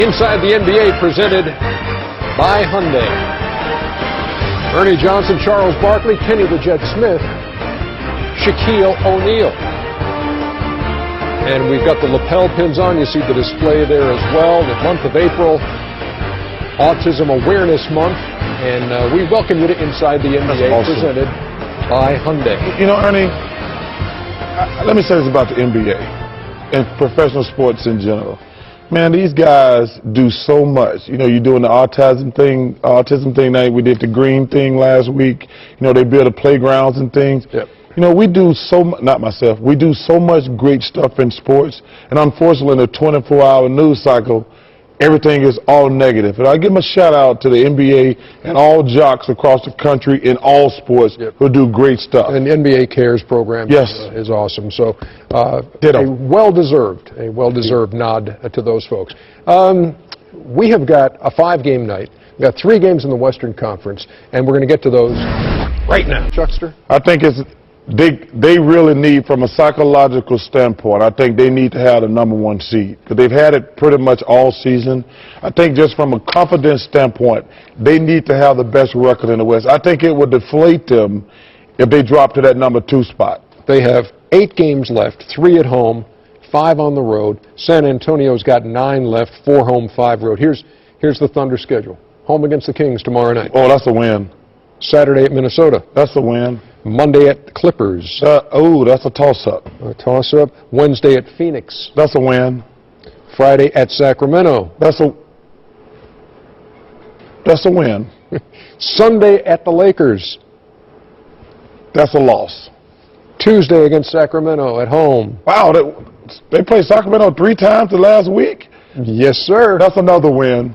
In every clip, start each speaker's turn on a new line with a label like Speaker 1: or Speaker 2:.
Speaker 1: Inside the NBA, presented by Hyundai. Ernie Johnson, Charles Barkley, Kenny the Jet Smith, Shaquille O'Neal. And we've got the lapel pins on. You see the display there as well. The month of April, Autism Awareness Month. And we welcome you to Inside the NBA, awesome. Presented by Hyundai.
Speaker 2: You know, Ernie, let me say this about the NBA and professional sports in general. Man, these guys do so much. You know, you're doing the autism thing now. We did the green thing last week. You know, they build the playgrounds and things.
Speaker 1: Yep.
Speaker 2: You know, we do so much, not myself, we do so much great stuff in sports. And unfortunately, in the 24-hour news cycle, everything is all negative. And I give them a shout out to the NBA and all jocks across the country in all sports who do great stuff.
Speaker 1: And the NBA Cares program is awesome. So a well-deserved nod to those folks. We have got a 5-game night. We've got 3 games in the Western Conference, and we're going to get to those right now. Chuckster?
Speaker 2: I think they really need, from a psychological standpoint, I think they need to have the #1 seed, because they've had it pretty much all season. I think just from a confidence standpoint, they need to have the best record in the West. I think it would deflate them if they drop to that #2 spot.
Speaker 1: They have 8 games left, 3 at home, 5 on the road. San Antonio's got 9 left, 4 home, 5 road. Here's the Thunder schedule. Home against the Kings tomorrow night.
Speaker 2: Oh, that's a win.
Speaker 1: Saturday at Minnesota.
Speaker 2: That's a win.
Speaker 1: Monday at the Clippers.
Speaker 2: That's a toss-up.
Speaker 1: A toss-up. Wednesday at Phoenix.
Speaker 2: That's a win.
Speaker 1: Friday at Sacramento.
Speaker 2: That's a win.
Speaker 1: Sunday at the Lakers.
Speaker 2: That's a loss.
Speaker 1: Tuesday against Sacramento at home.
Speaker 2: Wow, they played Sacramento 3 times the last week?
Speaker 1: Yes, sir.
Speaker 2: That's another win.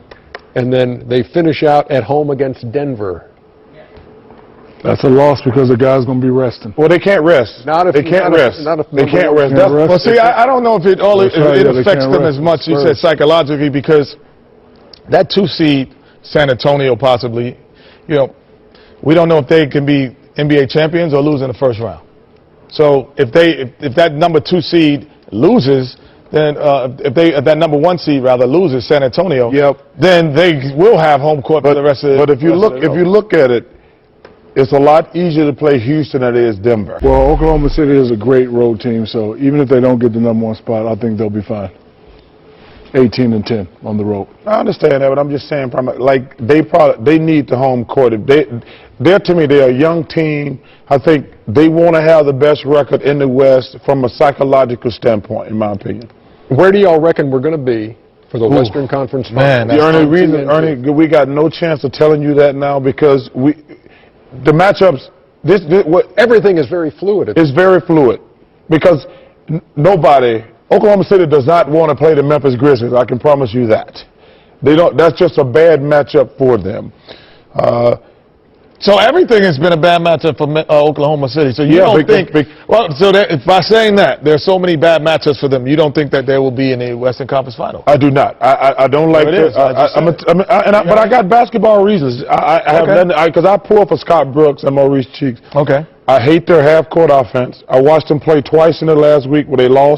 Speaker 1: And then they finish out at home against Denver.
Speaker 3: That's a loss because the guy's going to be resting.
Speaker 2: Well, they can't rest. They can't rest. They can't rest. Well, see, I don't know if it affects them as much, you said, psychologically, because that 2 seed, San Antonio possibly, you know, we don't know if they can be NBA champions or lose in the first round. So if that #2 seed loses, then if that #1 seed rather loses, San Antonio, then they will have home court for the rest of the. But if you look at it, it's a lot easier to play Houston than it is Denver.
Speaker 3: Well, Oklahoma City is a great road team, so even if they don't get the #1 spot, I think they'll be fine. 18-10 on the road.
Speaker 2: I understand that, but I'm just saying, like they need the home court. To me, they're a young team. I think they want to have the best record in the West from a psychological standpoint, in my opinion.
Speaker 1: Where do y'all reckon we're going to be for the Western Conference?
Speaker 2: Man, Ernie, we got no chance of telling you that now, because the matchups,
Speaker 1: everything is very fluid.
Speaker 2: It's very fluid, because Oklahoma City does not want to play the Memphis Grizzlies. I can promise you that. They don't. That's just a bad matchup for them.
Speaker 4: So everything has been a bad matchup for Oklahoma City. So you don't think? By saying that, there are so many bad matchups for them, you don't think that they will be in the Western Conference Final?
Speaker 2: I do not. I don't like it. But I got basketball reasons. I have nothing, because I pull for Scott Brooks and Maurice Cheeks.
Speaker 4: Okay.
Speaker 2: I hate their half-court offense. I watched them play twice in the last week where they lost.